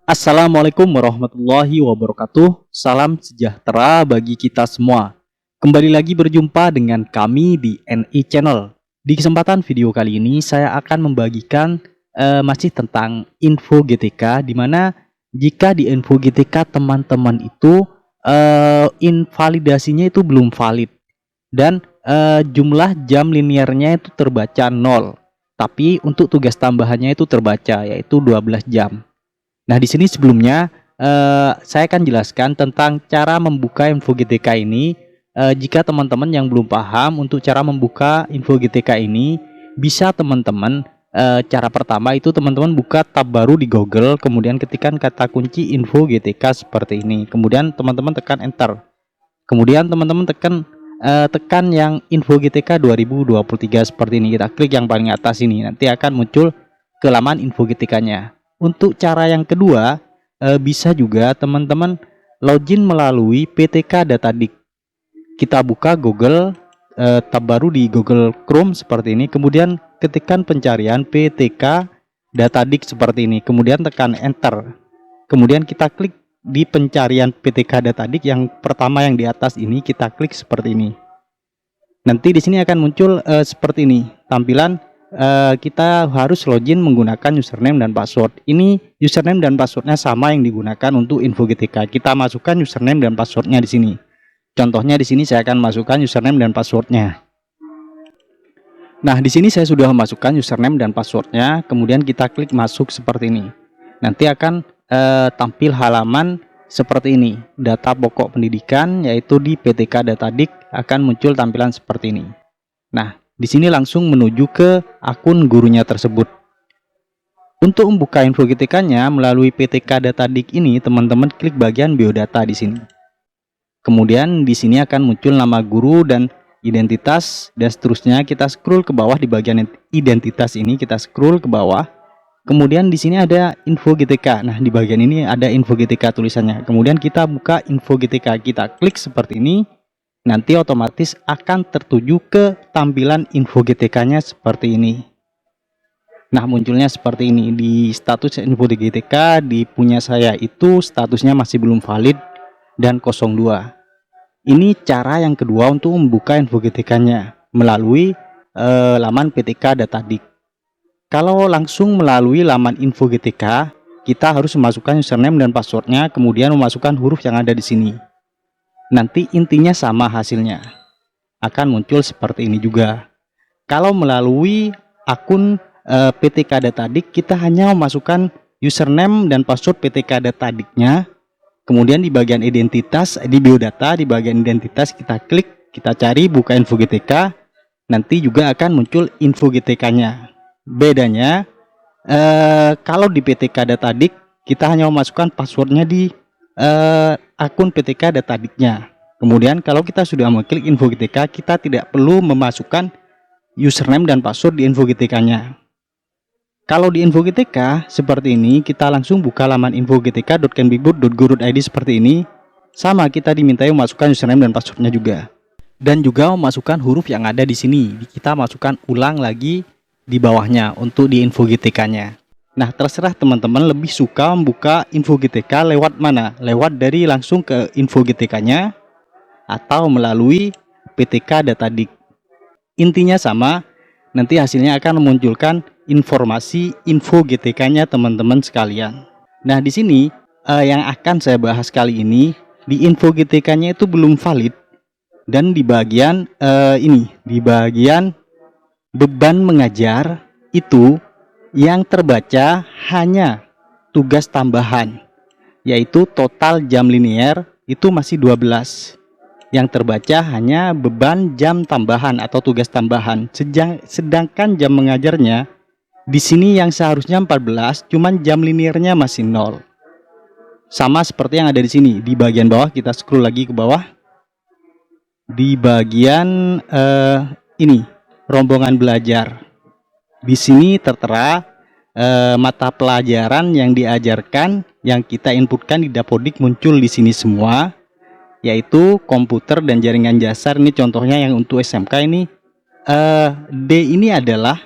Assalamualaikum warahmatullahi wabarakatuh. Salam sejahtera bagi kita semua. Kembali lagi berjumpa dengan kami di NI Channel. Di kesempatan video kali ini saya akan membagikan masih tentang info GTK, di mana jika di info GTK teman-teman itu invalidasinya itu belum valid dan jumlah jam linearnya itu terbaca 0. Tapi untuk tugas tambahannya itu terbaca yaitu 12 jam. Nah, di sini sebelumnya saya akan jelaskan tentang cara membuka info GTK ini. Jika teman-teman yang belum paham untuk cara membuka info GTK ini, bisa teman-teman cara pertama itu teman-teman buka tab baru di Google, kemudian ketikkan kata kunci info GTK seperti ini. Kemudian teman-teman tekan enter. Kemudian teman-teman tekan yang info GTK 2023 seperti ini. Kita klik yang paling atas ini, nanti akan muncul ke laman info GTK-nya. Untuk cara yang kedua, bisa juga teman-teman login melalui PTK Datadik. Kita buka Google, tab baru di Google Chrome seperti ini, kemudian ketikkan pencarian PTK Datadik seperti ini, kemudian tekan enter. Kemudian kita klik di pencarian PTK Datadik yang pertama yang di atas ini, kita klik seperti ini. Nanti di sini akan muncul seperti ini tampilan. Kita harus login menggunakan username dan password. Ini username dan passwordnya sama yang digunakan untuk info GTK. Kita masukkan username dan passwordnya di sini. Contohnya di sini saya akan masukkan username dan passwordnya. Nah, di sini saya sudah memasukkan username dan passwordnya. Kemudian kita klik masuk seperti ini. Nanti akan tampil halaman seperti ini. Data pokok pendidikan yaitu di PTK Datadik akan muncul tampilan seperti ini. Nah, di sini langsung menuju ke akun gurunya tersebut. Untuk membuka info GTK-nya melalui PTK Datadik ini, teman-teman klik bagian biodata di sini. Kemudian di sini akan muncul nama guru dan identitas dan seterusnya. Kita scroll ke bawah di bagian identitas ini, kita scroll ke bawah. Kemudian di sini ada info GTK. Nah, di bagian ini ada info GTK tulisannya. Kemudian kita buka info GTK, kita klik seperti ini. Nanti otomatis akan tertuju ke tampilan info GTK-nya seperti ini. Nah, munculnya seperti ini di status info di GTK. Di punya saya itu statusnya masih belum valid dan 02. Ini cara yang kedua untuk membuka info GTK-nya melalui laman PTK Datadik. Kalau langsung melalui laman info GTK, kita harus memasukkan username dan passwordnya, kemudian memasukkan huruf yang ada di sini. Nanti intinya sama hasilnya, akan muncul seperti ini juga. Kalau melalui akun PTK Datadik, kita hanya memasukkan username dan password PTK Datadiknya. Kemudian di bagian identitas, di biodata, di bagian identitas kita klik, kita cari buka info GTK. Nanti juga akan muncul info GTK-nya. Bedanya kalau di PTK Datadik, kita hanya memasukkan passwordnya di akun PTK Datadiknya. Kemudian kalau kita sudah mengklik info GTK, kita tidak perlu memasukkan username dan password di info GTK-nya. Kalau di info GTK seperti ini, kita langsung buka laman info gtk.kemdikbud.go.id seperti ini. Sama, kita dimintai memasukkan username dan passwordnya juga. Dan juga memasukkan huruf yang ada di sini. Kita masukkan ulang lagi di bawahnya untuk di info GTK-nya. Nah, terserah teman-teman lebih suka membuka info GTK lewat mana? Lewat dari langsung ke info GTK-nya atau melalui PTK Datadik. Intinya sama, nanti hasilnya akan memunculkan informasi info GTK-nya teman-teman sekalian. Nah, di sini yang akan saya bahas kali ini, di info GTK-nya itu belum valid dan di bagian ini, di bagian beban mengajar itu yang terbaca hanya tugas tambahan, yaitu total jam linear itu masih 12. Yang terbaca hanya beban jam tambahan atau tugas tambahan. Sedangkan jam mengajarnya di sini yang seharusnya 14, cuman jam linearnya masih 0. Sama seperti yang ada di sini. Di bagian bawah kita scroll lagi ke bawah. Di bagian ini rombongan belajar. Di sini tertera mata pelajaran yang diajarkan, yang kita inputkan di Dapodik muncul di sini semua, yaitu komputer dan jaringan dasar. Ini contohnya yang untuk SMK ini. D ini adalah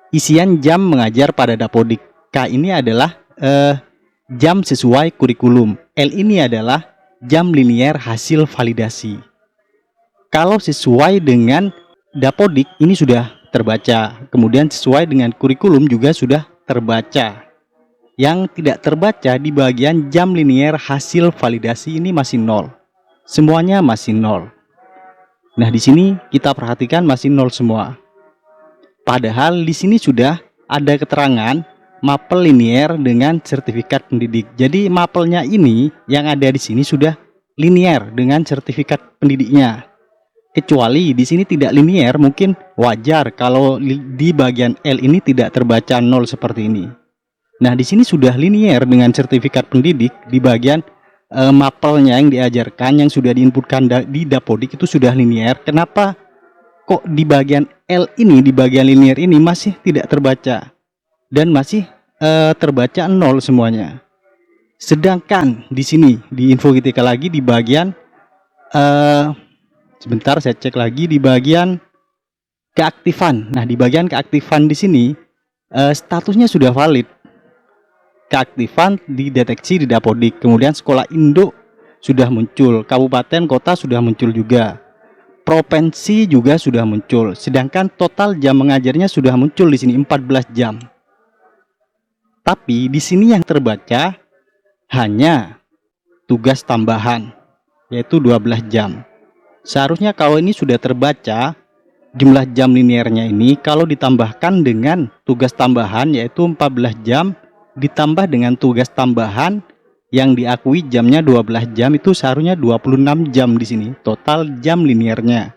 isian jam mengajar pada Dapodik. K ini adalah jam sesuai kurikulum. L ini adalah jam linier hasil validasi. Kalau sesuai dengan Dapodik ini sudah terbaca, kemudian sesuai dengan kurikulum juga sudah terbaca. Yang tidak terbaca di bagian jam linier hasil validasi ini masih 0. Semuanya masih 0. Nah, di sini kita perhatikan masih 0 semua. Padahal di sini sudah ada keterangan mapel linier dengan sertifikat pendidik. Jadi mapelnya ini yang ada di sini sudah linier dengan sertifikat pendidiknya. Kecuali di sini tidak linier, mungkin wajar kalau di bagian L ini tidak terbaca 0 seperti ini. Nah, di sini sudah linier dengan sertifikat pendidik di bagian mapelnya yang diajarkan yang sudah diinputkan di Dapodik itu sudah linier. Kenapa kok di bagian L ini, di bagian linier ini masih tidak terbaca dan masih terbaca 0 semuanya? Sedangkan di sini di Infogetika lagi di bagian sebentar saya cek lagi di bagian keaktifan. Nah, di bagian keaktifan di sini statusnya sudah valid. Keaktifan dideteksi di Dapodik, kemudian sekolah induk sudah muncul, kabupaten kota sudah muncul juga, provinsi juga sudah muncul, sedangkan total jam mengajarnya sudah muncul di sini 14 jam. Tapi di sini yang terbaca hanya tugas tambahan yaitu 12 jam. Seharusnya kalau ini sudah terbaca jumlah jam liniernya ini, kalau ditambahkan dengan tugas tambahan yaitu 14 jam ditambah dengan tugas tambahan yang diakui jamnya 12 jam, itu seharusnya 26 jam di sini total jam liniernya.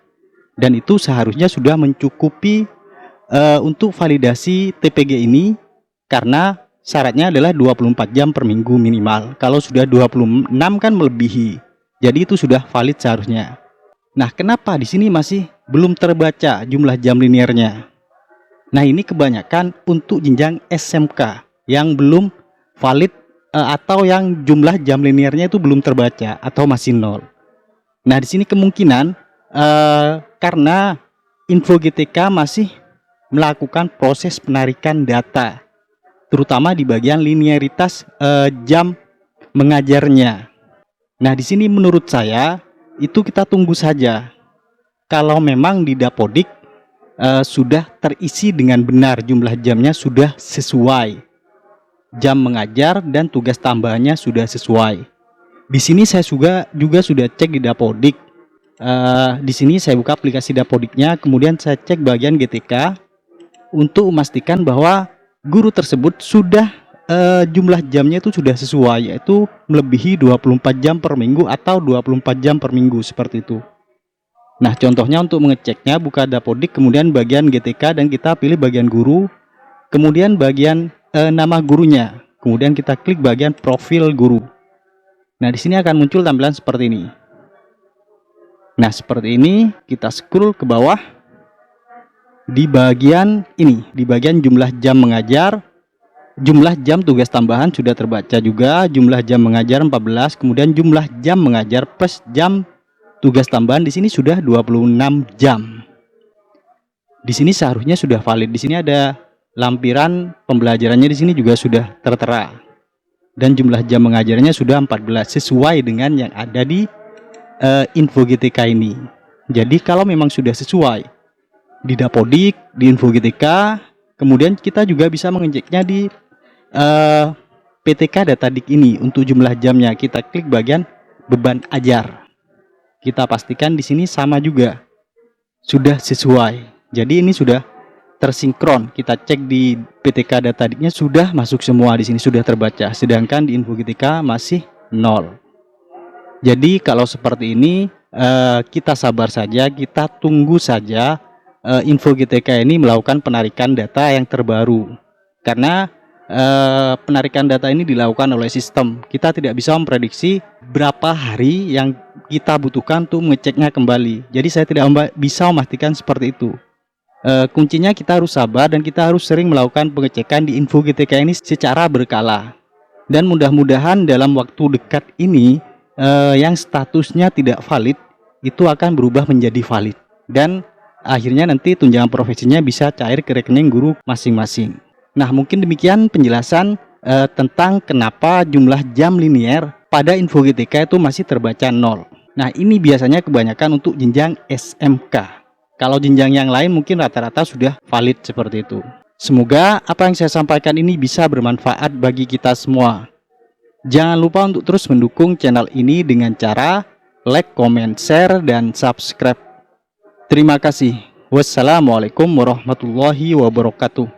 Dan itu seharusnya sudah mencukupi untuk validasi TPG ini, karena syaratnya adalah 24 jam per minggu minimal. Kalau sudah 26 kan melebihi. Jadi itu sudah valid seharusnya. Nah, kenapa di sini masih belum terbaca jumlah jam liniernya? Nah, ini kebanyakan untuk jenjang SMK yang belum valid atau yang jumlah jam liniernya itu belum terbaca atau masih 0. Nah, di sini kemungkinan karena Infogetika masih melakukan proses penarikan data, terutama di bagian linearitas jam mengajarnya. Nah, di sini menurut saya itu kita tunggu saja. Kalau memang di Dapodik sudah terisi dengan benar jumlah jamnya sudah sesuai, jam mengajar dan tugas tambahannya sudah sesuai. Di sini saya juga sudah cek di Dapodik. Di sini saya buka aplikasi Dapodiknya, kemudian saya cek bagian GTK untuk memastikan bahwa guru tersebut sudah jumlah jamnya itu sudah sesuai, yaitu melebihi 24 jam per minggu atau 24 jam per minggu seperti itu. Nah, contohnya untuk mengeceknya buka Dapodik, kemudian bagian GTK dan kita pilih bagian guru, kemudian bagian nama gurunya, kemudian kita klik bagian profil guru. Nah, di sini akan muncul tampilan seperti ini. Nah, seperti ini kita scroll ke bawah. Di bagian ini, di bagian jumlah jam mengajar, jumlah jam tugas tambahan sudah terbaca juga, jumlah jam mengajar 14, kemudian jumlah jam mengajar plus jam tugas tambahan di sini sudah 26 jam. Di sini seharusnya sudah valid. Di sini ada lampiran pembelajarannya, di sini juga sudah tertera. Dan jumlah jam mengajarnya sudah 14 sesuai dengan yang ada di Infogetika ini. Jadi kalau memang sudah sesuai di Dapodik, di Infogetika, kemudian kita juga bisa mengeceknya di PTK Datadik ini untuk jumlah jamnya. Kita klik bagian beban ajar. Kita pastikan di sini sama juga. Sudah sesuai. Jadi ini sudah tersinkron. Kita cek di PTK Datadiknya sudah masuk semua, di sini sudah terbaca. Sedangkan di Infogetika masih 0. Jadi kalau seperti ini kita sabar saja, kita tunggu saja Infogetika ini melakukan penarikan data yang terbaru. Karena penarikan data ini dilakukan oleh sistem. Kita tidak bisa memprediksi berapa hari yang kita butuhkan untuk mengeceknya kembali. Jadi saya tidak bisa memastikan seperti itu. Kuncinya kita harus sabar dan kita harus sering melakukan pengecekan di Infogetika ini secara berkala. Dan mudah-mudahan dalam waktu dekat ini yang statusnya tidak valid itu akan berubah menjadi valid. Dan akhirnya nanti tunjangan profesinya bisa cair ke rekening guru masing-masing. Nah, mungkin demikian penjelasan tentang kenapa jumlah jam linier pada InfoGTK itu masih terbaca 0. Nah, ini biasanya kebanyakan untuk jenjang SMK. Kalau jenjang yang lain mungkin rata-rata sudah valid seperti itu. Semoga apa yang saya sampaikan ini bisa bermanfaat bagi kita semua. Jangan lupa untuk terus mendukung channel ini dengan cara like, comment, share, dan subscribe. Terima kasih. Wassalamualaikum warahmatullahi wabarakatuh.